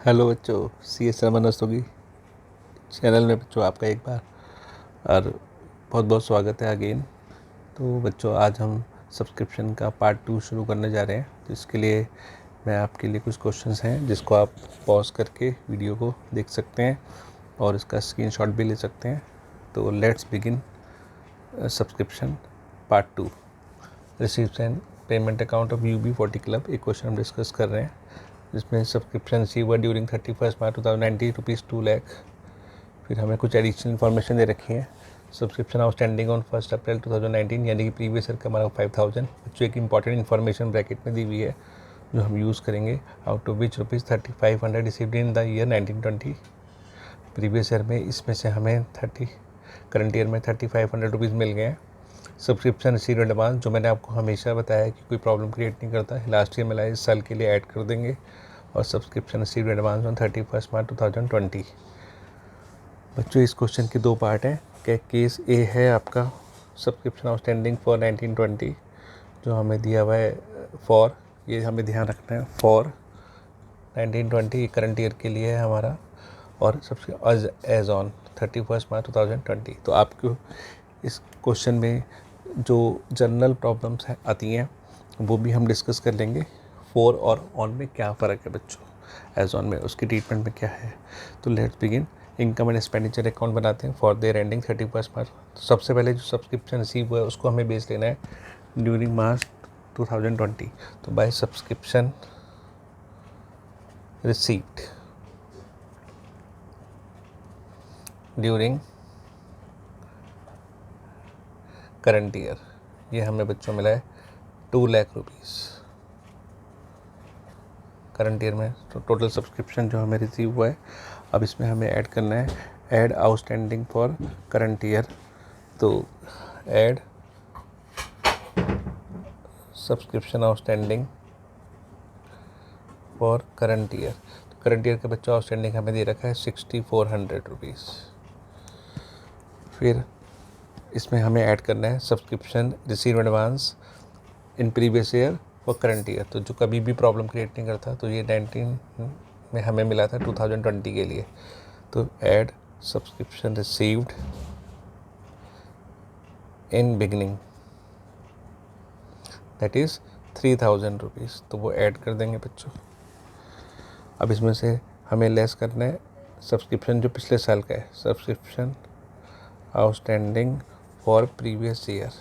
Hello बच्चों, C S Raman Rastogi channel में बच्चों आपका एक बार और बहुत बहुत स्वागत है अगेन। तो बच्चों आज हम सब्सक्रिप्शन का पार्ट 2 शुरू करने जा रहे हैं। तो इसके लिए मैं आपके लिए कुछ क्वेश्चंस हैं जिसको आप पॉज करके वीडियो को देख सकते हैं और इसका स्क्रीनशॉट भी ले सकते हैं। तो let's begin subscription part 2 receives and payment account of UB40 club. एक क्वेश्चन हम डिस्कस कर रहे हैं जिसमें सब्सक्रिप्शन रिसीवर ड्यूरिंग 31 मार्च 2019 रुपीज़ 2 लाख। फिर हमें कुछ एडिशनल इन्फॉर्मेशन दे रखी है। सब्सक्रिप्शन आउटस्टैंडिंग ऑन 1 अप्रैल 2019 यानी कि प्रीवियस ईयर का हमारा 5000। बच्चों एक इंपॉर्टेंट इन्फॉर्मेशन ब्रैकेट में दी हुई है जो हम यूज़ करेंगे। Out of which rupees 3500 received in the year 1920। Previous year में इसमें से हमें करंट ईयर में 3500 रुपीज़ मिल गए हैं। सब्सक्रिप्शन रिसीव एडवांस जो मैंने आपको हमेशा बताया कि कोई प्रॉब्लम क्रिएट नहीं करता है, लास्ट ईयर मिला इस साल के लिए ऐड कर देंगे। और सब्सक्रिप्शन रिसीव एडवांस ऑन 31 मार्च 2020। बच्चों इस क्वेश्चन के दो पार्ट हैं। क्या केस ए है आपका सब्सक्रिप्शन आउटस्टैंडिंग फॉर 1920 जो हमें दिया हुआ है फॉर, ये हमें ध्यान रखना है, फॉर 1920 करंट ईयर के लिए है हमारा। और सबसे एज ऑन 31 मार्च 2020। तो आपको इस क्वेश्चन में जो जनरल प्रॉब्लम्स हैं आती हैं वो भी हम डिस्कस कर लेंगे। फॉर और ऑन में क्या फ़र्क है बच्चों, एज ऑन में उसकी ट्रीटमेंट में क्या है। तो let's begin. Income and expenditure account बनाते हैं फॉर देयर एंडिंग 31 मार्च। तो सबसे पहले जो सब्सक्रिप्शन रिसीव हुआ है उसको हमें बेस लेना है ड्यूरिंग मार्च 2020। तो by subscription received during current year, ये हमें बच्चों मिला है 2 लाख रुपीज़ करंट ईयर में। तो टोटल सब्सक्रिप्शन जो हमें रिसीव हुआ है, अब इसमें हमें ऐड करना है add outstanding for current year. तो add subscription outstanding for current year. तो करंट ईयर का बच्चा आउटस्टैंडिंग हमें दे रखा है 6400 रुपीज़। फिर इसमें हमें ऐड करना है subscription receive advance in previous year for current year. तो जो कभी भी प्रॉब्लम क्रिएट नहीं करता, तो ये 19 में हमें मिला था 2020 के लिए। तो add subscription received in beginning that is 3000 rupees. तो वो ऐड कर देंगे बच्चों। अब इसमें से हमें लेस करना है सब्सक्रिप्शन जो पिछले साल का है, subscription outstanding for previous year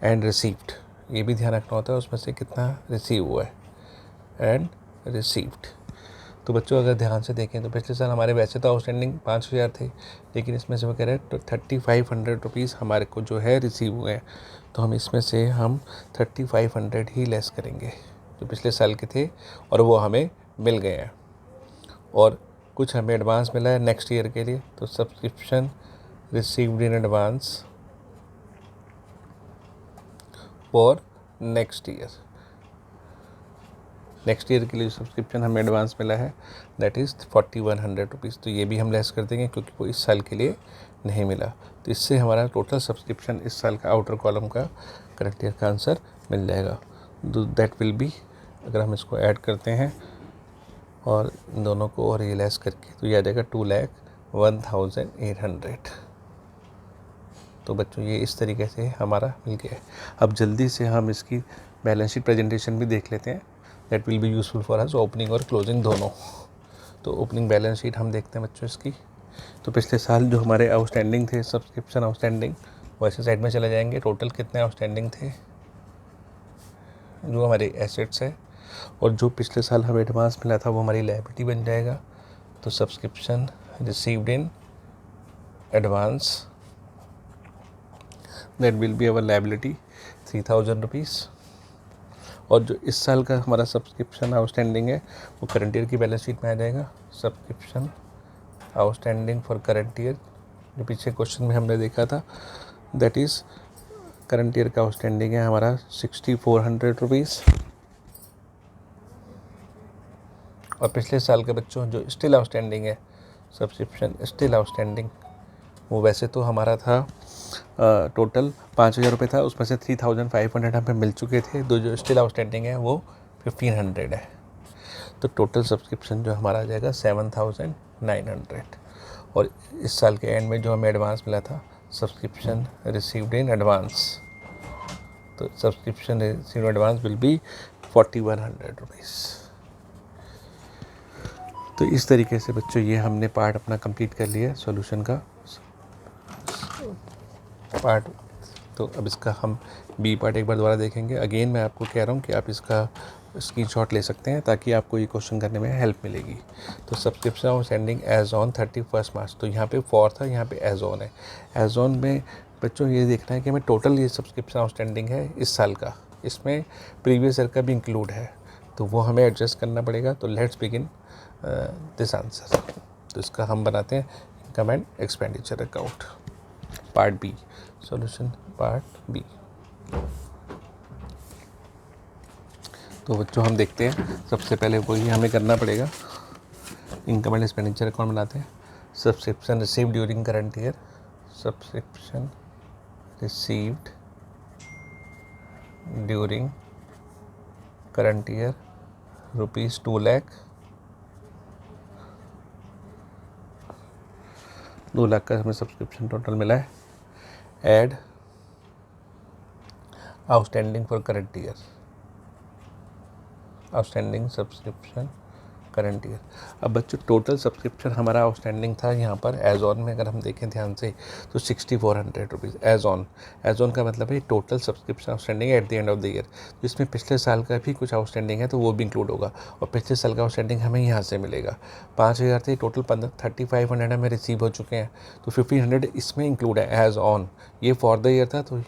and received. ये भी ध्यान रखना होता है उसमें से कितना रिसीव हुआ है एंड रिसीव्ड। तो बच्चों अगर ध्यान से देखें तो पिछले साल हमारे वैसे तो आउटस्टैंडिंग 5000 थे, लेकिन इसमें से वो कह रहे हैं तो 3500 रुपीज़ हमारे को जो है रिसीव हुए हैं। तो हम इसमें से हम 3500 ही लेस करेंगे जो पिछले साल के थे और वो हमें मिल गए हैं। और कुछ हमें एडवांस मिला है नेक्स्ट ईयर के लिए। तो subscription received in advance for next year. Next year के लिए सब्सक्रिप्शन हमें एडवांस मिला है दैट इज़ 4100 रुपीज़। तो ये भी हम लेस कर देंगे क्योंकि वो इस साल के लिए नहीं मिला। तो इससे हमारा टोटल सब्सक्रिप्शन इस साल का आउटर कॉलम का करंट ईयर का आंसर मिल जाएगा। दैट विल बी, अगर हम इसको ऐड करते हैं और इन दोनों को और ये लेस करके, तो ये आ जाएगा 2,01,800। तो बच्चों ये इस तरीके से हमारा मिल गया है। अब जल्दी से हम इसकी बैलेंस शीट प्रेजेंटेशन भी देख लेते हैं। That will B useful for us, opening और क्लोजिंग दोनों। तो ओपनिंग बैलेंस शीट हम देखते हैं बच्चों इसकी। तो पिछले साल जो हमारे आउटस्टैंडिंग थे सब्सक्रिप्शन आउटस्टैंडिंग, वैसे साइड में चले जाएंगे। टोटल कितने आउटस्टैंडिंग थे जो हमारे एसेट्स है, और जो पिछले साल हमें एडवांस मिला था वो हमारी लायबिलिटी बन जाएगा। तो subscription received in advance that will be our liability 3000 rupees. और जो इस साल का हमारा सब्सक्रिप्शन आउटस्टैंडिंग है वो करंट ईयर की बैलेंस शीट में आ जाएगा। Subscription outstanding for current year जो पीछे क्वेश्चन में हमने देखा था, दैट इज़ करंट ईयर का आउटस्टैंडिंग है हमारा 6400 रुपीज़। और पिछले साल के बच्चों जो स्टिल आउटस्टैंडिंग है सब्सक्रिप्शन स्टिल आउटस्टैंडिंग, वो वैसे तो हमारा था टोटल 5000 रुपये था, उसमें से 3500 हमें मिल चुके थे। दो जो स्टिल आउटस्टैंडिंग है वो 1500 है। तो टोटल सब्सक्रिप्शन जो हमारा आ जाएगा 7,900। और इस साल के एंड में जो हमें एडवांस मिला था, सब्सक्रिप्शन रिसीव्ड इन एडवांस, तो subscription received advance will be 4,100 rupees. तो इस तरीके से बच्चों ये हमने पार्ट अपना कंप्लीट कर लिया सॉल्यूशन का पार्ट। तो अब इसका हम बी पार्ट एक बार दोबारा देखेंगे। अगेन मैं आपको कह रहा हूँ कि आप इसका स्क्रीनशॉट ले सकते हैं ताकि आपको ये क्वेश्चन करने में हेल्प मिलेगी। तो सब्सक्रिप्शन आउटस्टैंडिंग एज ऑन 31 मार्च, तो यहाँ पे फॉर था, यहाँ पे एज ऑन है। एज ऑन में बच्चों ये देखना है कि हमें टोटल ये सब्सक्रिप्शन आउटस्टैंडिंग है इस साल का, इसमें प्रीवियस ईयर का भी इंक्लूड है, तो वो हमें एडजस्ट करना पड़ेगा। तो लेट्स बिगिन दिस आंसर। तो इसका हम बनाते हैं income and expenditure account, part B, solution part B. तो बच्चों हम देखते हैं, सबसे पहले वही हमें करना पड़ेगा, इनकम एंड एक्सपेंडिचर अकाउंट बनाते हैं। Subscription received during current year, subscription received during current year rupees 2 lakh, 2 lakh का हमें सब्सक्रिप्शन टोटल मिला है। Add outstanding for current year, outstanding subscription current year. अब बच्चों टोटल सब्सक्रिप्शन हमारा आउटस्टैंडिंग था यहाँ पर एज ऑन में, अगर हम देखें ध्यान से तो 6,400 rupees as on. As on का मतलब है total subscription outstanding at the end of the year, जिसमें पिछले साल का भी कुछ आउटस्टैंडिंग है तो वो भी इंक्लूड होगा, और पिछले साल का आउटस्टैंडिंग हमें यहाँ से मिलेगा। 5,000 थे टोटल, 3,500 हमें रिसीव हो चुके हैं, तो 1,500 इसमें इंक्लूड है एज ऑन। ये फॉर द ईयर था तो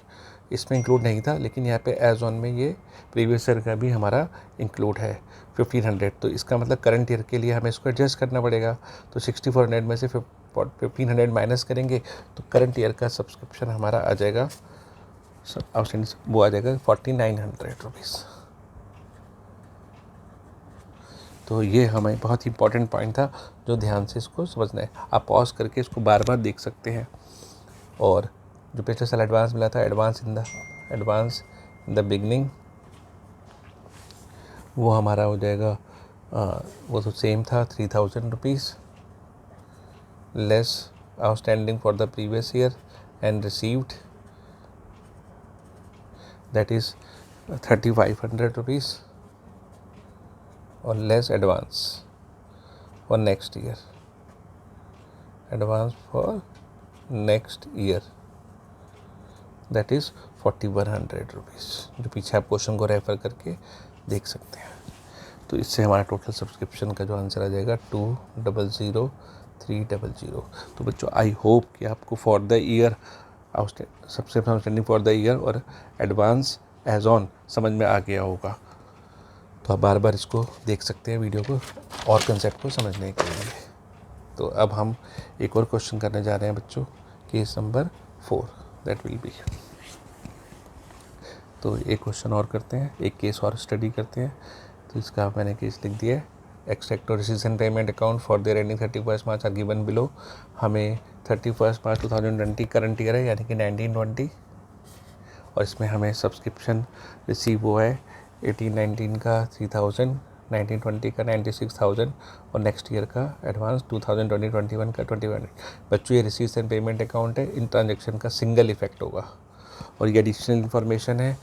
इसमें इंक्लूड नहीं था, लेकिन यहाँ पे एज ऑन में ये प्रीवियस ईयर का भी हमारा इंक्लूड है 1,500। तो इसका मतलब करंट ईयर के लिए हमें इसको एडजस्ट करना पड़ेगा। तो 6,400 में से 1,500 माइनस करेंगे तो करंट ईयर का सब्सक्रिप्शन हमारा आ जाएगा, आउटस्टैंडिंग वो आ जाएगा 4,900 रुपीज़। तो ये हमें बहुत ही इंपॉर्टेंट पॉइंट था जो ध्यान से इसको समझना है। आप पॉज करके इसको बार बार देख सकते हैं। और जो पिछले साल एडवांस मिला था, एडवांस इन द बिगनिंग, वो हमारा हो जाएगा वो तो सेम था 3,000 rupees, less outstanding for the previous year and received, that is 3,500 rupees, और less advance for next year, advance for next year, that is 4,100 rupees. जो पीछे आप क्वेश्चन को रेफर करके देख सकते हैं। तो इससे हमारा टोटल सब्सक्रिप्शन का जो आंसर आ जाएगा 2,00,300। तो बच्चों आई होप कि आपको for the year subscription outstanding for the year और एडवांस एज ऑन समझ में आ गया होगा। तो आप बार बार इसको देख सकते हैं वीडियो को और कंसेप्ट को समझने के लिए। तो अब हम एक और क्वेश्चन करने जा रहे हैं बच्चों, case number 4, that will B. तो एक क्वेश्चन और करते हैं, एक केस और स्टडी करते हैं। तो इसका मैंने केस लिख दिया है, एक्सट्रैक्ट और रिसीजन payment account for their ending 31 March are given below. हमें 31 मार्च 2020 करंट ईयर है, यानी कि 1920, और इसमें हमें सब्सक्रिप्शन रिसीव हुआ है 18-19 का 3,000, 1920 का 96,000, और नेक्स्ट ईयर का एडवांस 2020-21 का 21। बच्चों ये रिसीव्स एंड पेमेंट अकाउंट है, इन ट्रांजेक्शन का सिंगल इफेक्ट होगा। और ये एडिशनल इन्फॉर्मेशन है,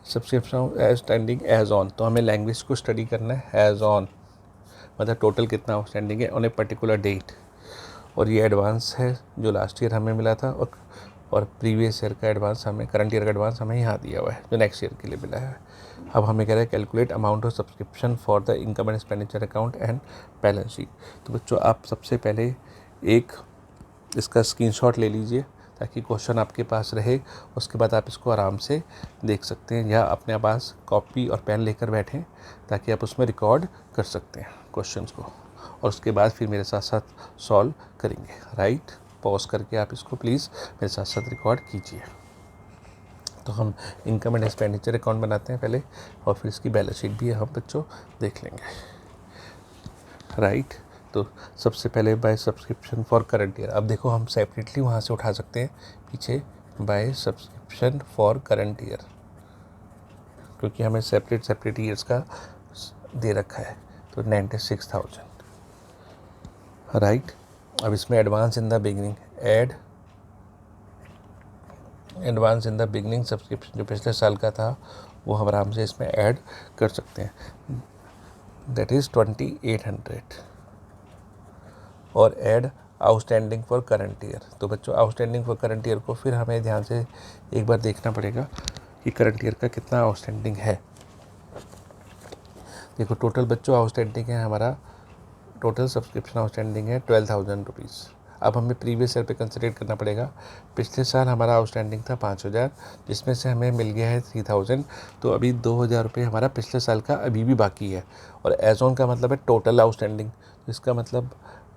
subscription outstanding as on, तो हमें लैंग्वेज को स्टडी करना है एज ऑन, मतलब टोटल कितना आउटस्टैंडिंग है ऑन ए पर्टिकुलर डेट। और ये एडवांस है जो लास्ट ईयर हमें मिला था, और प्रीवियस ईयर का एडवांस हमें, करंट ईयर का एडवांस हमें यहाँ दिया हुआ है जो नेक्स्ट ईयर के लिए मिला है। अब हमें कह रहा है calculate amount of subscription for the income and expenditure account and balance sheet. तो बच्चों आप सबसे पहले एक इसका स्क्रीनशॉट ले लीजिए ताकि क्वेश्चन आपके पास रहे, उसके बाद आप इसको आराम से देख सकते हैं, या अपने पास कॉपी और पेन लेकर बैठें ताकि आप उसमें रिकॉर्ड कर सकते हैं क्वेश्चंस को, और उसके बाद फिर मेरे साथ साथ सॉल्व करेंगे। राइट, पॉज करके आप इसको प्लीज़ मेरे साथ साथ रिकॉर्ड कीजिए। तो हम इनकम एंड एक्सपेंडिचर अकाउंट बनाते हैं पहले, और फिर इसकी बैलेंस शीट भी हम बच्चों देख लेंगे। राइट, तो सबसे पहले by subscription for current year. अब देखो हम सेपरेटली वहाँ से उठा सकते हैं पीछे, by subscription for current year, क्योंकि हमें सेपरेट ईयर्स का दे रखा है। तो 96,000, राइट। अब इसमें advance in the beginning, add advance in the beginning subscription जो पिछले साल का था वो हम आराम से इसमें ऐड कर सकते हैं, दैट इज़ 2800। और add outstanding for current year. तो बच्चों आउटस्टैंडिंग फॉर करंट ईयर को फिर हमें ध्यान से एक बार देखना पड़ेगा कि करंट ईयर का कितना आउटस्टैंडिंग है। देखो टोटल बच्चों आउटस्टैंडिंग है हमारा, टोटल सब्सक्रिप्शन आउटस्टैंडिंग है 12,000 रुपीज़। अब हमें प्रीवियस ईयर पे कंसिडर करना पड़ेगा। पिछले साल हमारा आउटस्टैंडिंग था 5,000, जिसमें से हमें मिल गया है 3,000, तो अभी 2,000 रुपये हमारा पिछले साल का अभी भी बाकी है। और एज ऑन का मतलब है टोटल आउटस्टैंडिंग, इसका मतलब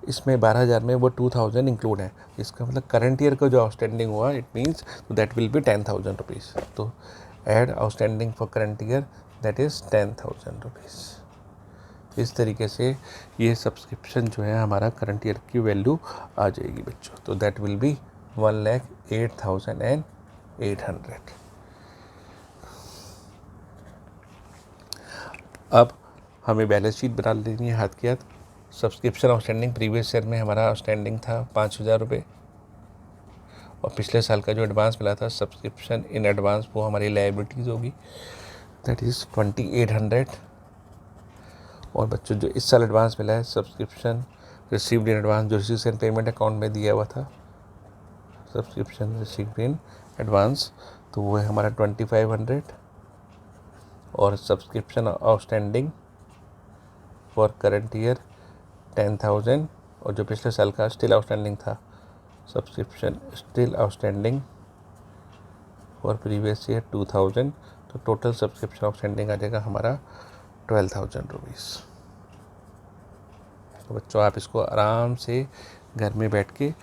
इसमें 12,000 में वो 2,000 इंक्लूड है। इसका मतलब करंट ईयर का जो आउटस्टैंडिंग हुआ it means that will be 10,000 rupees. तो add outstanding for current year that is 10,000 rupees. इस तरीके से ये सब्सक्रिप्शन जो है हमारा करंट ईयर की वैल्यू आ जाएगी बच्चों। तो दैट विल बी 1,08,800। अब हमें बैलेंस शीट बना लेनी है हाथ के हाथ। सब्सक्रिप्शन आउटस्टैंडिंग प्रीवियस ईयर में हमारा आउटस्टैंडिंग था 5,000 रुपये, और पिछले साल का जो एडवांस मिला था सब्सक्रिप्शन इन एडवांस वो हमारी लायबिलिटीज़ होगी, दैट इज़ 2,800। और बच्चों जो इस साल एडवांस मिला है सब्सक्रिप्शन रिसीव्ड इन एडवांस, जो रिसीव्ड पेमेंट अकाउंट में दिया हुआ था सब्सक्रिप्शन रिसीव्ड इन एडवांस, तो वो है हमारा 2,500। और subscription outstanding for current year 10,000, और जो पिछले साल का स्टिल आउटस्टैंडिंग था subscription still outstanding for previous year 2,000। तो टोटल सब्सक्रिप्शन आउटस्टैंडिंग आ जाएगा हमारा 12,000 रुपीज़। तो बच्चों आप इसको आराम से घर में बैठ के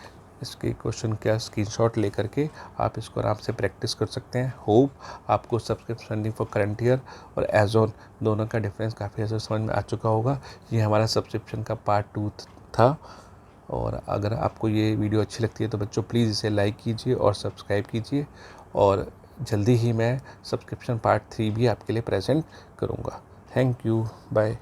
इसके क्वेश्चन का स्क्रीनशॉट लेकर के आप इसको आराम से प्रैक्टिस कर सकते हैं। होप आपको सब्सक्रिप्शन फॉर करंट ईयर और एज ऑन दोनों का डिफरेंस काफ़ी ऐसे समझ में आ चुका होगा। ये हमारा सब्सक्रिप्शन का पार्ट 2 था। और अगर आपको ये वीडियो अच्छी लगती है तो बच्चों प्लीज़ इसे लाइक कीजिए और सब्सक्राइब कीजिए, और जल्दी ही मैं सब्सक्रिप्शन पार्ट 3 भी आपके लिए प्रेजेंट करूँगा। Thank you, bye.